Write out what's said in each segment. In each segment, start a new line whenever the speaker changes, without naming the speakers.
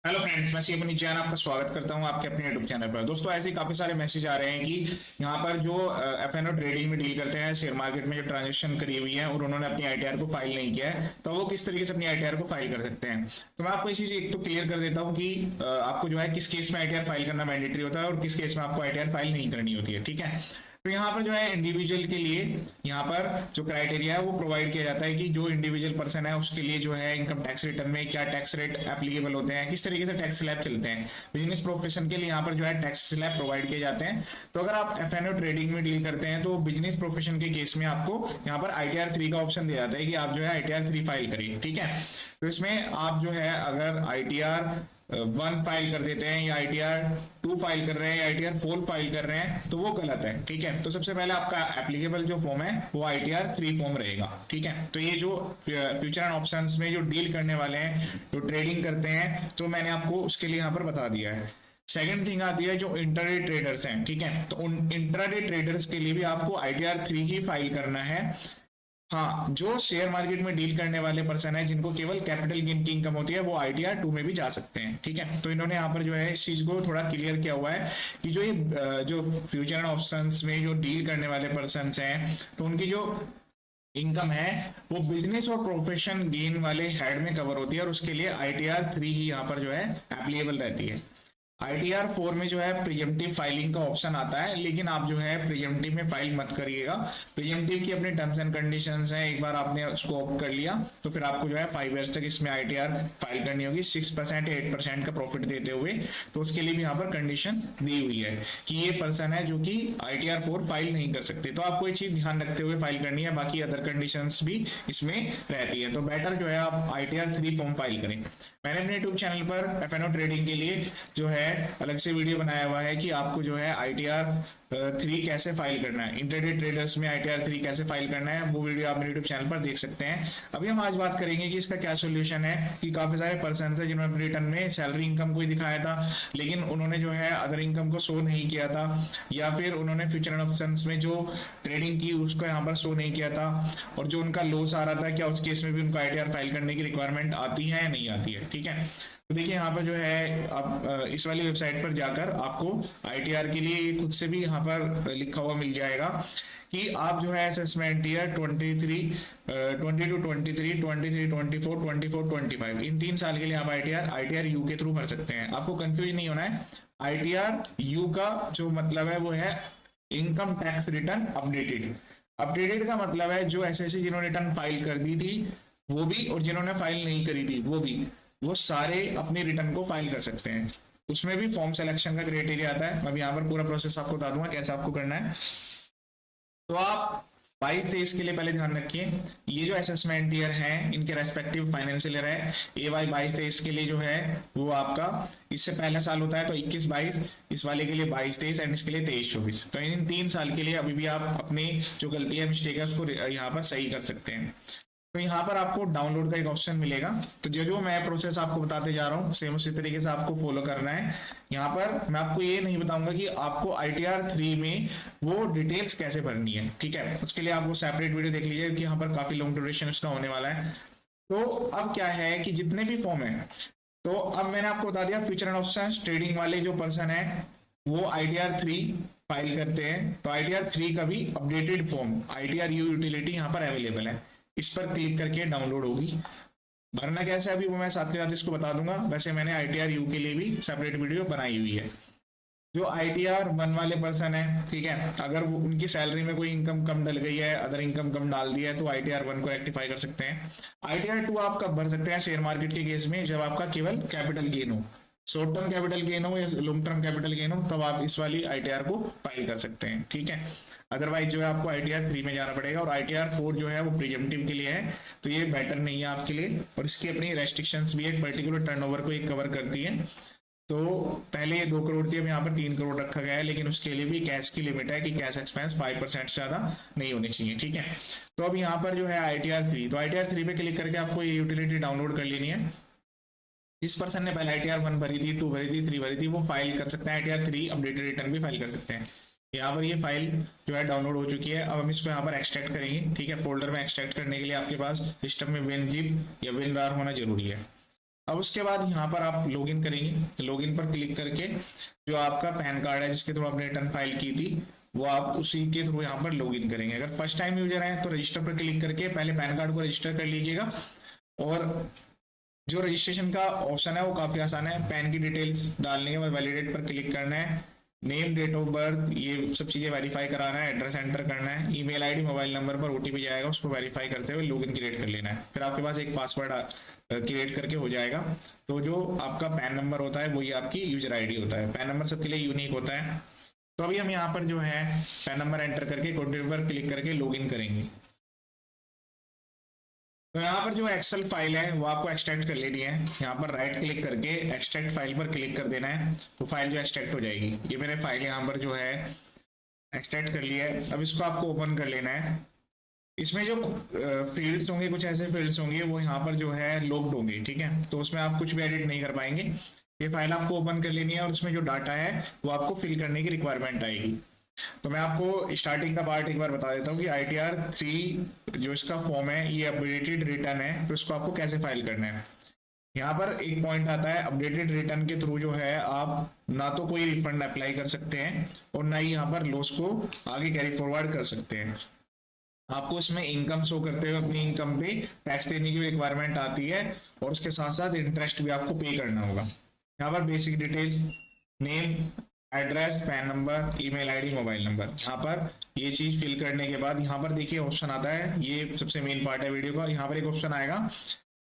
Hello friends, मैं CM Jain आपका स्वागत करता हूं आपके अपने यूट्यूब चैनल पर। दोस्तों, ऐसे ही काफी सारे मैसेज आ रहे हैं कि यहाँ पर जो एफएनओ ट्रेडिंग में डील करते हैं, शेयर मार्केट में जो ट्रांजेक्शन करी हुई है और उन्होंने अपनी आईटीआर को फाइल नहीं किया है, तो वो किस तरीके से अपनी आईटीआर को फाइल कर सकते हैं। तो मैं आपको इसी चीज एक तो क्लियर कर देता हूँ कि आपको जो है किस केस में आईटीआर फाइल करना मैंडेटरी होता है और किस केस में आपको आईटीआर फाइल नहीं करनी होती है। ठीक है, तो यहाँ पर जो है इंडिविजुअल के लिए यहाँ पर जो क्राइटेरिया है वो प्रोवाइड किया जाता है कि जो इंडिविजुअल पर्सन है उसके लिए जो है इनकम टैक्स रिटर्न में क्या टैक्स रेट एप्लीकेबल होते हैं, किस तरीके से टैक्स स्लैब चलते हैं। बिजनेस प्रोफेशन के लिए यहाँ पर जो है टैक्स स्लैब प्रोवाइड किए जाते हैं। तो अगर आप एफएनओ ट्रेडिंग में डील करते हैं तो बिजनेस प्रोफेशन के केस में आपको यहाँ पर आईटीआर 3 का ऑप्शन दिया जाता है कि आप जो है आईटीआर 3 फाइल करिए। ठीक है, तो इसमें आप जो है अगर आईटीआर 1 फाइल कर देते हैं या आईटीआर 2 फाइल कर रहे हैं या आईटीआर 4 फाइल कर रहे हैं तो वो गलत है। ठीक है, तो सबसे पहले आपका एप्लीकेबल जो फॉर्म है वो आईटीआर 3 फॉर्म रहेगा। ठीक है, तो ये जो फ्यूचर एंड ऑप्शंस में जो डील करने वाले हैं, जो ट्रेडिंग करते हैं, तो मैंने आपको उसके लिए यहाँ पर बता दिया है। सेकंड थिंग आती है जो इंट्राडे ट्रेडर्स हैं। ठीक है, तो उन इंट्राडे ट्रेडर्स के लिए भी आपको आईटीआर 3 ही फाइल करना है। हाँ, जो शेयर मार्केट में डील करने वाले पर्सन है जिनको केवल कैपिटल गेन की इनकम होती है वो आईटीआर 2 में भी जा सकते हैं। ठीक है, तो इन्होंने यहाँ पर जो है इस चीज को थोड़ा क्लियर किया हुआ है कि जो ये जो फ्यूचर एंड ऑप्शंस में जो डील करने वाले पर्सन हैं तो उनकी जो इनकम है वो बिजनेस और प्रोफेशन गेन वाले हेड में कवर होती है और उसके लिए आईटीआर 3 ही यहाँ पर जो है एप्लीकेबल रहती है। आईटीआर 4 में जो है प्रिजेम्पटिव फाइलिंग का ऑप्शन आता है, लेकिन आप जो है प्रिजेम्पटिव में फाइल मत करिएगा। प्रिजेम्पटिव की अपने टर्म्स एंड कंडीशंस हैं, एक बार आपने उसको ऑप्ट कर लिया तो फिर आपको जो है 5 इयर्स तक इसमें आईटीआर फाइल करनी होगी 6% या 8% का प्रॉफिट देते हुए। तो उसके लिए भी यहाँ पर कंडीशन दी हुई है कि ये पर्सन है जो कि आईटीआर 4 फाइल नहीं कर सकते, तो आपको ये चीज ध्यान रखते हुए फाइल करनी है। बाकी अदर कंडीशन भी इसमें रहती है, तो बेटर जो है आप आईटीआर 3 फॉर्म फाइल करें। मैंने अपने यूट्यूब चैनल पर एफएनओ ट्रेडिंग के लिए जो है अलग से वीडियो बनाया हुआ है कि आपको जो है आईटीआर 3 कैसे फाइल करना है, इंटरडे ट्रेडर्स में आईटीआर 3 कैसे फाइल करना है, वो वीडियो आप मेरे यूट्यूब चैनल पर देख सकते हैं। अभी हम आज बात करेंगे कि इसका क्या सोल्यूशन है कि काफी सारे पर्सन है जिन्होंने रिटर्न में सैलरी इनकम को ही दिखाया था लेकिन उन्होंने जो है अदर इनकम को शो नहीं किया था, या फिर उन्होंने फ्यूचर एंड ऑप्शंस में जो ट्रेडिंग की उसको यहाँ पर शो नहीं किया था और जो उनका लॉस आ रहा था, क्या उस केस में भी उनको आईटीआर फाइल करने की रिक्वायरमेंट आती है या नहीं आती है। ठीक है, तो देखिए यहाँ पर जो है आप इस वाली वेबसाइट पर जाकर आपको आईटीआर के लिए खुद से भी यहाँ पर लिखा हुआ मिल जाएगा कि आप जो है असेसमेंट ईयर 23 22 23 23 24 24 25 इन 3 साल के लिए आप आईटीआर यू के थ्रू भर सकते हैं। आपको कंफ्यूज नहीं होना है। आईटीआर यू का जो मतलब है वो है income tax return updated. Updated का मतलब है जो ऐसे जिन्होंने रिटर्न फाइल कर दी थी वो भी और जिन्होंने फाइल नहीं करी थी वो भी, वो सारे अपने रिटर्न को फाइल कर सकते हैं। उसमें भी फॉर्म सिलेक्शन का क्राइटेरिया आता है। मैं यहाँ पर पूरा प्रोसेस आपको बता दूंगा कैसे आपको करना है। तो आप 22-23 के लिए पहले ध्यान रखिए, ये जो असेसमेंट ईयर है इनके रेस्पेक्टिव फाइनेंशियल ईयर है। एवाई 22-23 के लिए जो है वो आपका इससे पहला साल होता है तो 21-22, इस वाले के लिए 22-23 एंड इसके लिए 23-24। तो इन 3 साल के लिए अभी भी आप अपनी जो गलती है मिस्टेक है उसको यहाँ पर सही कर सकते हैं। तो यहाँ पर आपको डाउनलोड का एक ऑप्शन मिलेगा, तो जो जो मैं प्रोसेस आपको बताते जा रहा हूँ सेम उसी तरीके से आपको फॉलो करना है। यहाँ पर मैं आपको ये नहीं बताऊंगा कि आपको आईटीआर 3 में वो डिटेल्स कैसे भरनी है। ठीक है, उसके लिए आप वो सेपरेट वीडियो देख लीजिए कि यहाँ पर काफी लॉन्ग ड्यूरेशन उसका होने वाला है। तो अब क्या है कि जितने भी फॉर्म है, तो अब मैंने आपको बता दिया फ्यूचर एंड ऑप्शंस ट्रेडिंग वाले जो पर्सन है वो आईटीआर 3 फाइल करते हैं, तो आईटीआर 3 का भी updated form ITR you utility यहाँ पर अवेलेबल है। इस पर क्लिक करके डाउनलोड होगी। भरना कैसे है अभी वो मैं साथ के साथ इसको बता दूंगा। वैसे मैंने आईटीआर यू के लिए भी सेपरेट वीडियो बनाई हुई है। जो आईटीआर 1 वाले पर्सन है, ठीक है, अगर वो उनकी सैलरी में कोई इनकम कम डल गई है, अदर इनकम कम डाल दी है, तो आईटीआर 1 को रेक्टिफाई कर सकते हैं। आईटीआर 2 आप कब भर सकते हैं शेयर मार्केट के केस में, जब आपका केवल कैपिटल गेन हो, शॉर्ट टर्म कैपिटल गेन हो या लॉन्ग टर्म कैपिटल गेन हो, तब आप इस वाली आईटीआर को फाइल कर सकते हैं। ठीक है, अदरवाइज जो है आपको आईटीआर 3 में जाना पड़ेगा। और आईटीआर 4 जो है वो प्रिजेम्पटिव के लिए है, तो ये बेटर नहीं है आपके लिए। और इसकी अपनी रेस्ट्रिक्शंस भी एक पर्टिकुलर टर्नओवर को एक कवर करती है। तो पहले ये 2 करोड़ थी, अब यहाँ पर 3 करोड़ रखा गया है, लेकिन उसके लिए भी कैश की लिमिट है कि कैश एक्सपेंस 5% से ज्यादा नहीं होनी चाहिए। ठीक है, तो अब यहाँ पर जो है आईटीआर 3, तो आईटीआर 3 पे क्लिक करके आपको ये यूटिलिटी डाउनलोड कर लेनी है। जिस पर्सन ने पहले आईटीआर 1 भरी थी, 2 भरी थी, 3 भरी थी, वो फाइल कर सकते हैं आईटीआर 3 अपडेटेड रिटर्न भी फाइल कर सकते हैं। यहाँ पर ये फाइल जो है डाउनलोड हो चुकी है। अब हम इसको यहाँ पर एक्सट्रैक्ट करेंगे। ठीक है, फोल्डर में एक्सट्रैक्ट करने के लिए आपके पास सिस्टम में विन जिप या विन रार होना जरूरी है। अब उसके बाद यहाँ पर आप लॉगिन करेंगे, लॉगिन पर क्लिक करके जो आपका पैन कार्ड है जिसके थ्रू आपने रिटर्न फाइल की थी वो आप उसी के थ्रू यहाँ पर लॉगिन करेंगे। अगर फर्स्ट टाइम यूजर है तो रजिस्टर पर क्लिक करके पहले पैन कार्ड को रजिस्टर कर लीजिएगा। और जो रजिस्ट्रेशन का ऑप्शन है वो काफी आसान है, पैन की डिटेल्स डालने के बाद वैलिडेट पर क्लिक करना है, नेम, डेट ऑफ बर्थ, ये सब चीजें वेरीफाई कराना है, एड्रेस एंटर करना है, ईमेल आईडी, मोबाइल नंबर पर ओटीपी जाएगा, उसको वेरीफाई करते हुए लॉगिन क्रिएट कर लेना है। फिर आपके पास एक पासवर्ड क्रिएट करके हो जाएगा। तो जो आपका पैन नंबर होता है वही आपकी यूजर आईडी होता है। पैन नंबर सबके लिए यूनिक होता है। तो अभी हम यहाँ पर जो है पैन नंबर एंटर करके कंटिन्यू पर क्लिक करके लॉगिन करेंगे। तो यहाँ पर जो एक्सेल फाइल है वो आपको एक्सट्रैक्ट कर लेनी है। यहाँ पर राइट क्लिक करके एक्सट्रैक्ट फाइल पर क्लिक कर देना है, तो फाइल जो एक्सट्रैक्ट हो जाएगी। ये मैंने फाइल यहाँ पर जो है एक्सट्रैक्ट कर लिया है। अब इसको आपको ओपन कर लेना है। इसमें जो फील्ड्स होंगे, कुछ ऐसे फील्ड्स होंगे वो यहाँ पर जो है लॉक्ड होंगे, ठीक है, तो उसमें आप कुछ भी एडिट नहीं कर पाएंगे। ये फाइल आपको ओपन कर लेनी है और उसमें जो डाटा है वो आपको फिल करने की रिक्वायरमेंट आएगी। तो मैं आपको स्टार्टिंग का पार्ट एक बार बता देता हूँ कि ITR3 जो इसका फॉर्म है ये अपडेटेड रिटर्न है, तो इसको आपको कैसे फाइल करना है। यहाँ पर एक पॉइंट आता है, अपडेटेड रिटर्न के थ्रू जो है आप ना तो कोई रिफंड अप्लाई कर सकते हैं और ना ही यहाँ पर लॉस को आगे कैरी फॉरवर्ड कर सकते हैं। आपको इसमें इनकम शो करते हुए अपनी इनकम पे टैक्स देने की रिक्वायरमेंट आती है और उसके साथ साथ इंटरेस्ट भी आपको पे करना होगा। यहाँ पर basic details, name, address, pan number, email ID, mobile number, यहाँ पर ये चीज फिल करने के बाद यहाँ पर देखिए ऑप्शन आता है, ये सबसे मेन पार्ट है वीडियो का। यहाँ पर एक ऑप्शन आएगा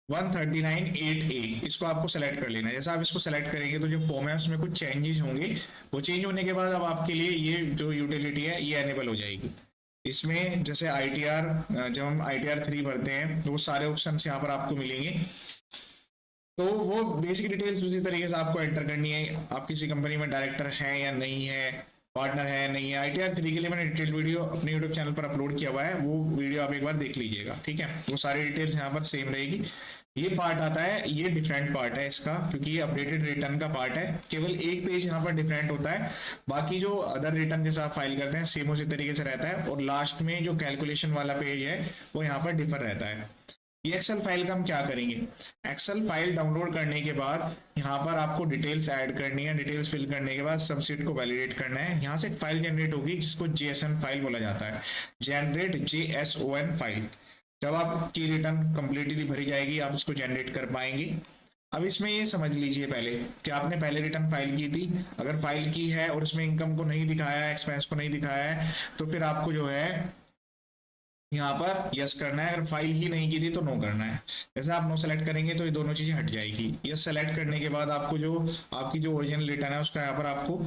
139.8A, इसको आपको सेलेक्ट कर लेना है। जैसा आप इसको सेलेक्ट करेंगे तो जो फॉर्म है उसमें कुछ चेंजेस होंगे। वो चेंज होने के बाद अब आपके लिए ये जो यूटिलिटी है ये एनेबल हो जाएगी। इसमें जैसे ITR, जब हम ITR3 भरते हैं तो वो सारे ऑप्शन यहाँ पर आपको मिलेंगे। तो वो बेसिक डिटेल्स उसी तरीके से आपको एंटर करनी है। आप किसी कंपनी में डायरेक्टर हैं या नहीं है, पार्टनर है नहीं है। ITR3 के लिए मैंने डिटेल वीडियो अपने यूट्यूब चैनल पर अपलोड किया हुआ है, वो वीडियो आप एक बार देख लीजिएगा, ठीक है। वो सारी डिटेल्स यहाँ पर सेम रहेगी। ये पार्ट आता है, ये डिफरेंट पार्ट है इसका, क्योंकि ये अपडेटेड रिटर्न का पार्ट है। केवल एक पेज यहाँ पर डिफरेंट होता है, बाकी जो अदर रिटर्न जैसा आप फाइल करते हैं सेम उसी तरीके से रहता है। और लास्ट में जो कैलकुलेशन वाला पेज है वो यहाँ पर डिफर रहता है। ये एक्सेल फाइल का हम क्या करेंगे, एक्सेल फाइल डाउनलोड करने के बाद यहाँ पर आपको डिटेल्स ऐड करनी है। डिटेल्स फिल करने के बाद सबसेट को वैलिडेट करना है। यहाँ से एक फाइल जनरेट होगी जिसको JSON फाइल बोला जाता है, जनरेट JSON फाइल। जब आपकी रिटर्न कंप्लीटली भरी जाएगी आप इसको जनरेट कर पाएंगे। अब इसमें ये समझ लीजिए पहले कि आपने पहले रिटर्न फाइल की थी, अगर फाइल की है और इसमें इनकम को नहीं दिखाया है, एक्सपेंस को नहीं दिखाया है, तो फिर आपको जो है यहाँ पर यस करना है। अगर फाइल ही नहीं की थी तो नो करना है। जैसे आप नो सेलेक्ट करेंगे तो ये दोनों चीजें हट जाएगी। यस सेलेक्ट करने के बाद आपको जो आपकी जो ओरिजिनल रिटर्न है उसका यहाँ पर आपको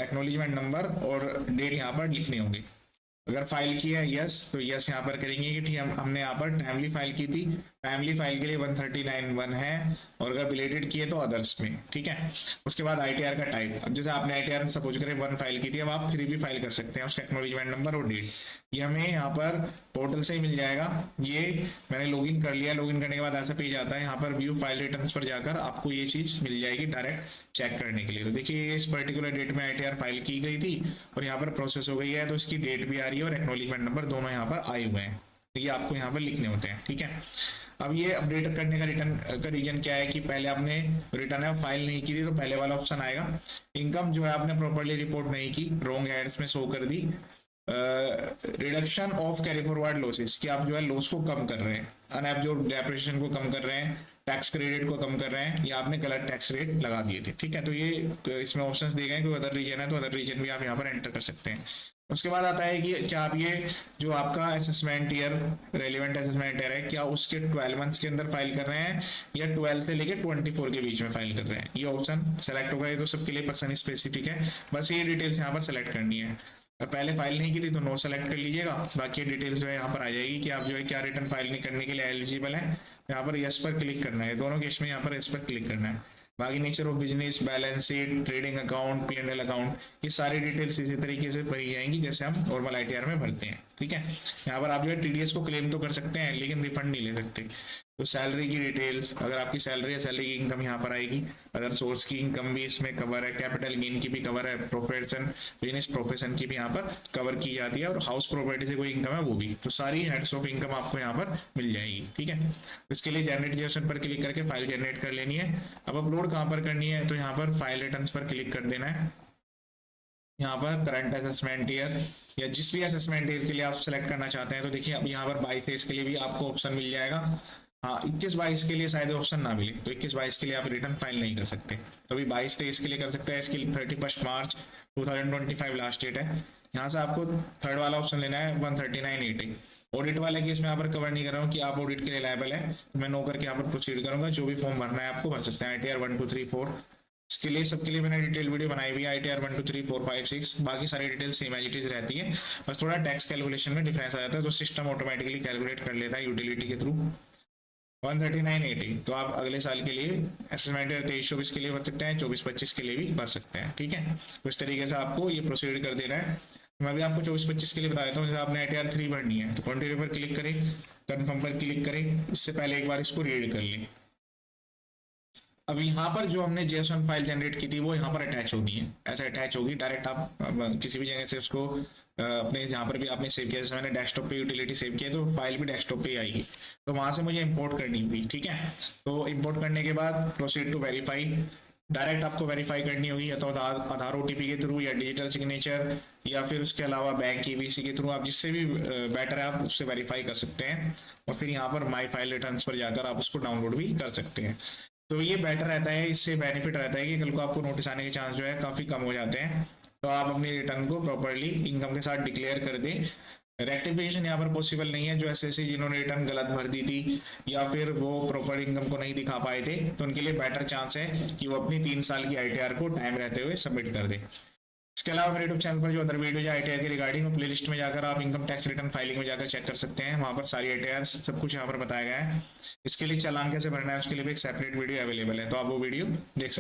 एक्नॉलेजमेंट नंबर और डेट यहाँ पर लिखने होंगे। अगर फाइल की है यस तो यस यहाँ पर करेंगे कि ठीक हमने यहाँ पर टाइमली फाइल की थी, टाइमली फाइल के लिए 139.1 है, और अगर बिलेटेड की है तो अदर्स में, ठीक है। उसके बाद ITR का टाइप, अब जैसे आपने ITR सपोज करें 1 फाइल की थी, अब आप 3 भी फाइल कर सकते हैं। उसका एक्नॉलेजमेंट नंबर और डेट ये हमें यहाँ पर पोर्टल से ही मिल जाएगा। ये मैंने लॉगिन कर लिया, लॉगिन करने के बाद ऐसा पेज आता है। यहाँ पर व्यू फाइल रिटर्न्स पर जाकर आपको ये चीज मिल जाएगी डायरेक्ट चेक करने के लिए। तो देखिए इस पर्टिकुलर डेट में ITR फाइल की गई थी और यहाँ पर प्रोसेस हो गई है, तो इसकी डेट भी आ रही है और एक्नॉलेजमेंट नंबर दोनों यहाँ पर आए हुए हैं। तो ये आपको यहाँ पर लिखने होते हैं, ठीक है। अब ये अपडेट करने का रिटर्न का रीजन क्या है कि पहले आपने रिटर्न है फाइल नहीं की थी तो पहले वाला ऑप्शन आएगा। इनकम जो है आपने प्रॉपर्ली रिपोर्ट नहीं की, रॉन्ग एड्स में शो कर दी। Reduction of carry forward losses, कि आप जो है लॉस को कम कर रहे हैं, अनएब्जॉर्ब्ड डेप्रिसिएशन को कम कर रहे हैं, टैक्स क्रेडिट को कम कर रहे हैं, या आपने गलत टैक्स रेट लगा दिए थे, ठीक है। तो ये इसमें ऑप्शंस दिए गए, कोई अदर रीजन है तो अदर रीजन भी आप यहाँ पर एंटर कर सकते हैं। उसके बाद आता है कि क्या आप ये जो आपका assessment year, relevant assessment year है, क्या उसके 12 मंथ्स के अंदर फाइल कर रहे हैं या 12 से लेके 24 के बीच में फाइल कर रहे हैं। ये ऑप्शन सेलेक्ट होगा। ये तो सबके लिए पर्सन स्पेसिफिक है, बस ये डिटेल्स यहाँ पर सेलेक्ट करनी है। पहले फाइल नहीं की थी तो नो सेलेक्ट कर लीजिएगा। बाकी डिटेल्स जो है यहाँ पर आ जाएगी कि आप जो है क्या रिटर्न फाइल नहीं करने के लिए एलिजिबल है। यहाँ पर यस पर क्लिक करना है, दोनों केस में यहाँ पर यस पर क्लिक करना है। बाकी nature of business, balance sheet, trading account, P&L account, ये सारी डिटेल्स इसी तरीके से भरी जाएंगी जैसे हम नॉर्मल ITR में भरते हैं, ठीक है। यहाँ पर आप जो है TDS को क्लेम तो कर सकते हैं लेकिन रिफंड नहीं ले सकते। तो सैलरी की डिटेल्स, अगर आपकी सैलरी है सैलरी की इनकम यहाँ पर आएगी, अदर सोर्स की इनकम भी इसमें कवर है, कैपिटल गेन की भी कवर है, प्रोफेशन बिजनेस प्रोफेशन की भी यहाँ पर कवर की जाती है, और हाउस प्रॉपर्टी से कोई इनकम है वो भी। तो सारी हेड्स ऑफ इनकम आपको यहाँ पर मिल जाएगी, ठीक है। इसके लिए जनरेट जेसन पर क्लिक करके फाइल जनरेट कर लेनी है। अब अपलोड कहाँ पर करनी है, तो यहाँ पर फाइल रिटर्न पर क्लिक कर देना है। यहाँ पर करंट असेसमेंट ईयर या जिस भी असेसमेंट ईयर के लिए आप सेलेक्ट करना चाहते हैं, तो देखिए अब यहाँ पर 22-23 के लिए भी आपको ऑप्शन मिल जाएगा। हाँ, 21-22 के लिए शायद ऑप्शन ना मिले, तो 21-22 के लिए आप रिटर्न फाइल नहीं कर सकते, तो अभी 22-23 के लिए कर सकते हैं। इसकी 31 मार्च 2025 लास्ट डेट है। यहाँ से आपको थर्ड वाला ऑप्शन लेना है 13980। ऑडिट वाले केस में यहाँ पर कवर नहीं कर रहा हूँ कि आप ऑडिट के लिए लायबल है, तो मैं नो करके यहाँ पर प्रोसीड करूंगा। जो भी फॉर्म भरना है आपको भर सकते हैं, ITR 1 2 3 4। इसके लिए सबके लिए मैंने डिटेल वीडियो बनाई हुई है, ITR 1 2 3 4 5 6। बाकी सारी detail same as it is रहती है, बस थोड़ा टैक्स कैलकुलेशन में डिफरेंस आ जाता है, तो सिस्टम ऑटोमेटिकली कैलकुलेट कर लेता है यूटिलिटी के थ्रू। 13980 तो आप अगले साल के लिए असेसमेंट 23-24 के लिए भर सकते हैं, 24-25 के लिए भी भर सकते हैं, ठीक है। तो इस तरीके से आपको ये प्रोसीड कर देना है। मैं भी आपको 24-25 के लिए बता देता हूँ। जैसे आपने ITR 3 भरनी है, तो कंटिन्यू पर क्लिक करें, कन्फर्म पर क्लिक करें। इससे पहले एक बार इसको रीड कर लें। अब यहाँ पर जो हमने JSON फाइल जनरेट की थी वो यहाँ पर अटैच होगी है, ऐसे अटैच होगी डायरेक्ट। आप किसी भी जगह से उसको अपने जहाँ पर भी आपने सेव किया, जैसे मैंने डेस्कटॉप पे यूटिलिटी सेव किया तो फाइल भी डेस्कटॉप पे ही आएगी, तो वहां से मुझे इंपोर्ट करनी होगी, ठीक है। तो इंपोर्ट करने के बाद प्रोसीड टू वेरीफाई, डायरेक्ट आपको वेरीफाई करनी होगी, या तो आधार OTP के थ्रू, या डिजिटल सिग्नेचर, या फिर उसके अलावा बैंक KYC के थ्रू। आप जिससे भी बेटर है आप उससे वेरीफाई कर सकते हैं, और फिर यहाँ पर माई फाइल रिटर्न्स पर जाकर आप उसको डाउनलोड भी कर सकते हैं। तो ये बेटर रहता है, इससे बेनिफिट रहता है कि कल को आपको नोटिस आने के चांस जो है काफ़ी कम हो जाते हैं। तो आप अपनी रिटर्न को प्रॉपर्ली इनकम के साथ डिक्लेयर कर दें। रेक्टिफिकेशन यहाँ पर पॉसिबल नहीं है। जो ऐसे जिन्होंने रिटर्न गलत भर दी थी या फिर वो प्रॉपर इनकम को नहीं दिखा पाए थे, तो उनके लिए बेटर चांस है कि वो अपनी 3 साल की ITR को टाइम रहते हुए सबमिट कर दे। इसके अलावा मेरे यूट्यूब चैनल पर जो अदर वीडियो है ITR के रिगार्डिंग, प्लेलिस्ट में जाकर आप इनकम टैक्स रिटर्न फाइलिंग में जाकर चेक कर सकते हैं। वहां पर सारी ITR सब कुछ यहाँ पर बताया गया है। इसके लिए चालान कैसे भरना है उसके लिए भी एक सेपरेट वीडियो अवेलेबल है, तो आप वो वीडियो देख सकते हैं।